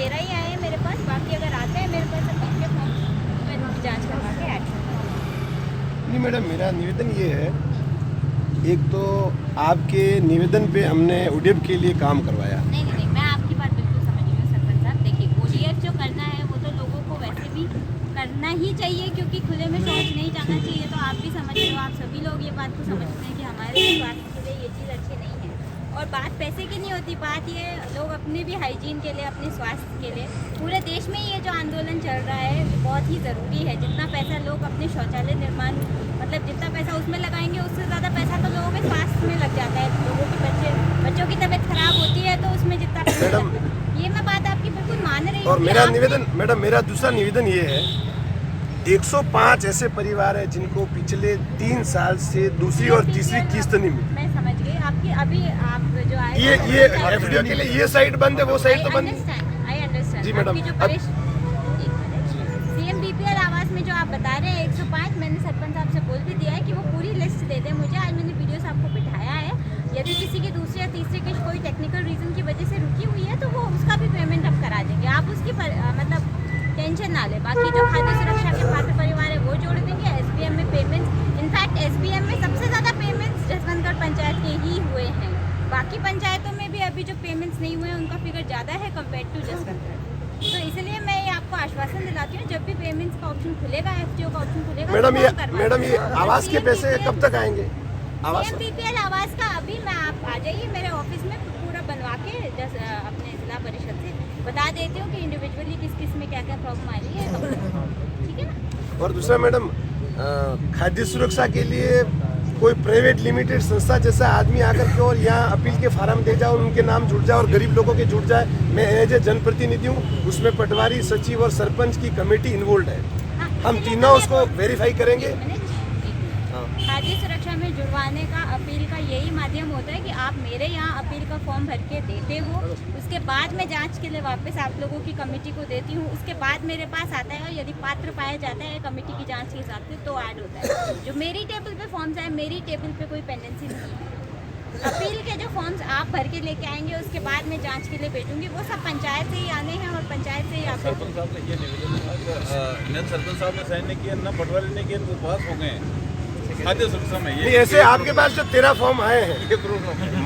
13 ही आए हैं मेरे पास, बाकी अगर आते हैं मेरे पास अपील के फॉर्म तो मैं उनकी जाँच करवा के एक्शन लूँगी। नहीं मैडम, मेरा निवेदन ये है, एक तो आपके निवेदन पे हमने ODF के लिए काम करवाया। नहीं, मैं आपकी बात बिल्कुल समझ रही हूँ सरपंच साहब। देखिए, ODF जो करना है वो तो लोगों को वैसे भी करना ही चाहिए, क्योंकि खुले में शौच नहीं जाना चाहिए। तो आप भी समझ रहे हो, आप सभी लोग ये बात को समझते हैं कि हमारे स्वास्थ्य के लिए ये चीज़ अच्छी नहीं है। और बात पैसे की नहीं होती, बात ये लोग अपने भी हाइजीन के लिए, अपने स्वास्थ्य के लिए, पूरे देश में ये जो आंदोलन चल रहा है बहुत ही ज़रूरी है। जितना पैसा लोग अपने शौचालय निर्माण, मतलब जितना पैसा उसमें लगाएंगे, उससे ज़्यादा पैसा तो लोगों के स्वास्थ्य में लग जाता है। लोगों के बच्चों की तबीयत खराब होती है तो उसमें जितना पैसा लगता है। ये मैं बात आपकी बिल्कुल मान रही हूँ। और मेरा निवेदन मैडम, मेरा दूसरा निवेदन ये है, 105 ऐसे परिवार है जिनको पिछले 3 साल से दूसरी और तीसरी किस्त नहीं मिली। मैं समझ गई आपकी। अभी आप जो आए ये FDO के लिए ये साइड बंद है, वो साइड तो बंद है। आई अंडरस्टैंड जी मैडम, CM BPL आवास में जो आप बता रहे हैं 105, मैंने सरपंच साहब से बोल भी दिया है कि वो पूरी लिस्ट दे दें मुझे। आज मैंने वीडियो से आपको बिठाया है। यदि किसी की दूसरी या तीसरी किस्त कोई टेक्निकल रीजन की वजह से रुकी हुई है तो वो उसका भी पेमेंट अब करा देंगे। आप उसकी मतलब टेंशन ना ले। बाकी जो खाद्य सुरक्षा के पात्र परिवार है वो जोड़ देंगे। SBM में पेमेंट्स, इनफैक्ट SBM में सबसे ज़्यादा पेमेंट्स जसवंतगढ़ पंचायत के ही हुए हैं। बाकी पंचायतों में भी अभी जो पेमेंट्स नहीं हुए हैं उनका फिगर ज़्यादा है कंपेयर टू जसवंतगढ़। तो इसलिए मैं ये आपको आश्वासन दिलाती हूँ, जब भी पेमेंट्स का ऑप्शन खुलेगा, FGO का ऑप्शन खुलेगा, मैडम ये आवास के पैसे कब तक आएंगे? आवास CM BPL आवास का अभी मैं आप आ जाइए मेरे ऑफिस में, पूरा बनवा के अपने जिला परिषद से बता देती हूँ कि इंडिविजुअली किस किस में क्या क्या प्रॉब्लम आ रही है। ठीक है ना। और दूसरा मैडम, खाद्य सुरक्षा के लिए कोई प्राइवेट लिमिटेड संस्था जैसा आदमी आकर के और यहाँ अपील के फार्म दे जाओ, उनके नाम जुड़ जाए और गरीब लोगों के जुड़ जाए। मैं एज ए जनप्रतिनिधि हूँ, उसमें पटवारी, सचिव और सरपंच की कमेटी इन्वॉल्व है। हम तीनों उसको वेरीफाई करेंगे। खाद्य सुरक्षा में जुड़वाने का, अपील का यही माध्यम होता है कि आप मेरे यहाँ अपील का फॉर्म भर के देते हो, उसके बाद मैं जांच के लिए वापस आप लोगों की कमेटी को देती हूँ, उसके बाद मेरे पास आता है और यदि पात्र पाया जाता है कमेटी की जांच के हिसाब से तो ऐड होता है। जो मेरी टेबल पे फॉर्म्स आए, मेरी टेबल पे कोई पेंडेंसी नहीं है। अपील के जो फॉर्म्स आप भर के लेके आएंगे उसके बाद मैं जांच के लिए भेजूंगी, वो सब पंचायत से ही आने हैं और पंचायत से ही आप। सरपंच साहब ने ये निवेदन, सरपंच साहब ने साइन नहीं किया, ना पटवारी ने किया, वो पास हो गए हैं खाद्य सुरक्षा में। ये ऐसे आपके पास जो 13 फॉर्म आए हैं,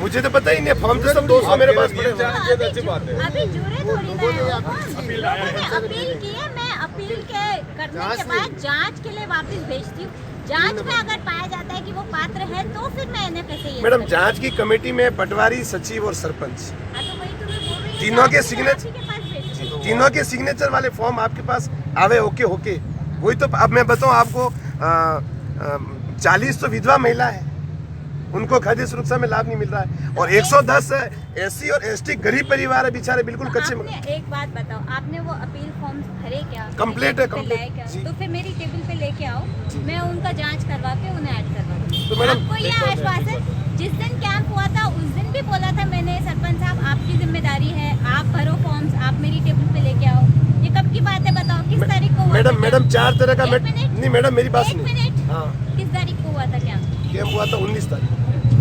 मुझे तो पता ही नहीं, फॉर्म तो सब 200 मेरे पास पड़े हुए हैं। अच्छी बात है। अभी जुड़े थोड़ी ना अपील की है। मैं अपील के करने के बाद जांच के लिए वापस भेजती हूँ। जांच में अगर पाया जाता है कि वो पात्र है तो फिर मैं NFSA। मैडम, जांच की कमेटी में पटवारी, सचिव और सरपंच, तीनों के सिग्नेचर वाले फॉर्म आपके पास आवे होके वही तो। अब मैं बताऊं आपको, 40 तो विधवा महिला है, उनको खाद्य सुरक्षा में लाभ नहीं मिल रहा है, और 110 SC और ST गरीब परिवार है, बेचारे बिल्कुल कच्चे। एक बात बताओ, आपने वो अपील फॉर्म्स भरे क्या? कंप्लीट है, तो फिर मेरी टेबल पे लेके आओ, मैं उनका जांच करवा के उन्हें ऐड करवा दूंगी। तो मैडम, आपको ये आश्वासन, जिस दिन कैंप हुआ था उस दिन भी बोला था मैंने, सरपंच साहब आपकी जिम्मेदारी है, आप भरो फॉर्म्स, आप मेरी टेबल पे लेके आओ। ये कब की बात है बताओ, किस तारीख को? मैडम 4 तरह का नहीं मैडम, मेरी बात सुनिए। हाँ, किस तारीख को हुआ था कैंप हुआ था 19 तारीख।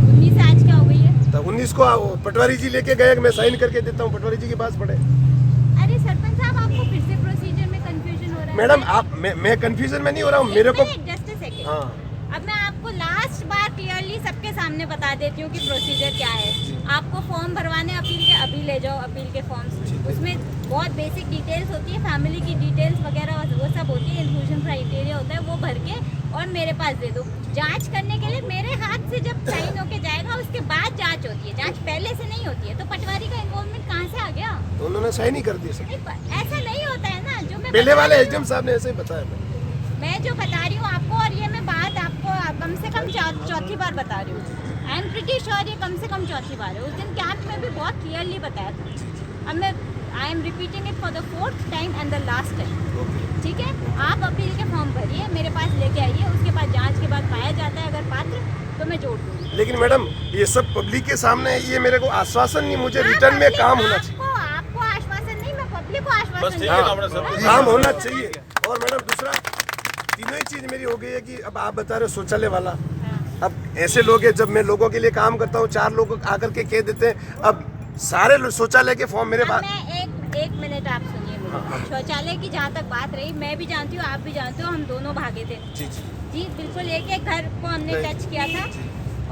19 आज क्या हो गई है? तो 19 को पटवारी जी लेके गए, मैं साइन करके देता हूँ, पटवारी जी के पास पड़े। अरे सरपंच साहब, आपको फिर से प्रोसीजर में कंफ्यूजन हो रहा है। मैडम, मैं कंफ्यूजन में नहीं हो रहा हूँ, मेरे को जस्ट अ सेकंड। हाँ, अब मैं आपको लास्ट बार क्लियरली सबके सामने बता देती हूँ कि प्रोसीजर क्या है। आपको फॉर्म भरवाने अपील के, अभी ले जाओ अपील के फॉर्म्स। उसमें बहुत बेसिक डिटेल्स होती है, फैमिली की डिटेल्स वगैरह वो सब होती है, इंक्लूजन क्राइटेरिया होता है, वो भर के और मेरे पास दे दो। जांच करने के लिए मेरे हाथ से जब साइन होके जाएगा उसके बाद जांच होती है, जांच पहले से नहीं होती है। तो पटवारी का इन्वॉल्वमेंट कहाँ से आ गया? तो उन्होंने साइन ही कर दिया। ऐसा नहीं होता है ना, जो मैं पहले वाले SDM साहब ने ऐसे ही बताया। मैं जो बता रही हूँ आपको, और ये मैं बात आपको कम से कम चौथी बार बता रही हूँ। आई एम प्रीटी श्योर ये कम से कम चौथी बार है। उस दिन कैंप में भी बहुत क्लियरली बताया था। अब मैं I am repeating it for the 4th time and the last time. ठीक है, आप अपील के फॉर्म भरिए, मेरे पास लेके आइए, उसके बाद जांच के बाद पाया जाता है अगर पात्र तो मैं जोड़ दूँगी। लेकिन मैडम, ये सब पब्लिक के सामने है, ये मेरे को आश्वासन नहीं, मुझे रिटर्न में काम होना चाहिए। आपको आश्वासन नहीं, मैं पब्लिक को आश्वासन काम होना चाहिए। और मैडम, दूसरा तीनों ही चीज मेरी हो गई है कि अब आप बता रहे हो शौचालय वाला, अब ऐसे लोग हैं, जब मैं लोगों के लिए काम करता हूँ 4 लोग आकर के कह देते हैं, अब सारे शौचालय के फॉर्म मेरे पास। मैं एक मिनट जस्ट आप सुनिए मुझे। शौचालय की जहाँ तक बात रही, मैं भी जानती हूँ, आप भी जानते हो, हम दोनों भागे थे जी जी जी, बिल्कुल एक एक घर को हमने नहीं, टच किया था जी।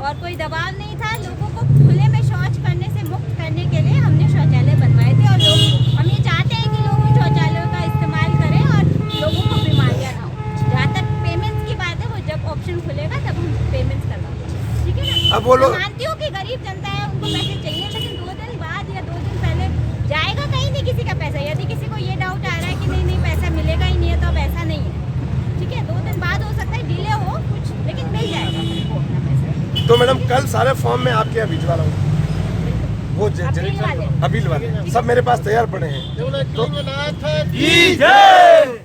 और कोई दबाव नहीं था। लोगों को खुले में शौच करने से मुक्त करने के लिए हमने शौचालय बनवाए थे और लोग हम ये चाहते हैं कि लोग उन शौचालयों का इस्तेमाल करें और लोगों को बीमारियाँ ना हो। जहाँ तक पेमेंट्स की बात है, वो जब ऑप्शन खुलेगा तब हम पेमेंट्स करवाएंगे, ठीक है ना। अब वो लोग- मैं मानती हूँ कि गरीब जनता है, उनको पैसे चाहिए, लेकिन 2 दिन बाद या 2 दिन पहले जाएगा कहीं नहीं किसी का पैसा। यदि किसी को ये डाउट आ रहा है कि नहीं पैसा मिलेगा ही नहीं है, तो अब ऐसा नहीं है, ठीक है। 2 दिन बाद हो सकता है डिले हो कुछ, लेकिन मिल जाएगा हमको अपना पैसा। तो मैडम कल सारे फॉर्म में आपके यहाँ भिजवा रहा हूँ, वो अपील वाले। अपील वाले सब मेरे पास तैयार पड़े हैं। तो की जय।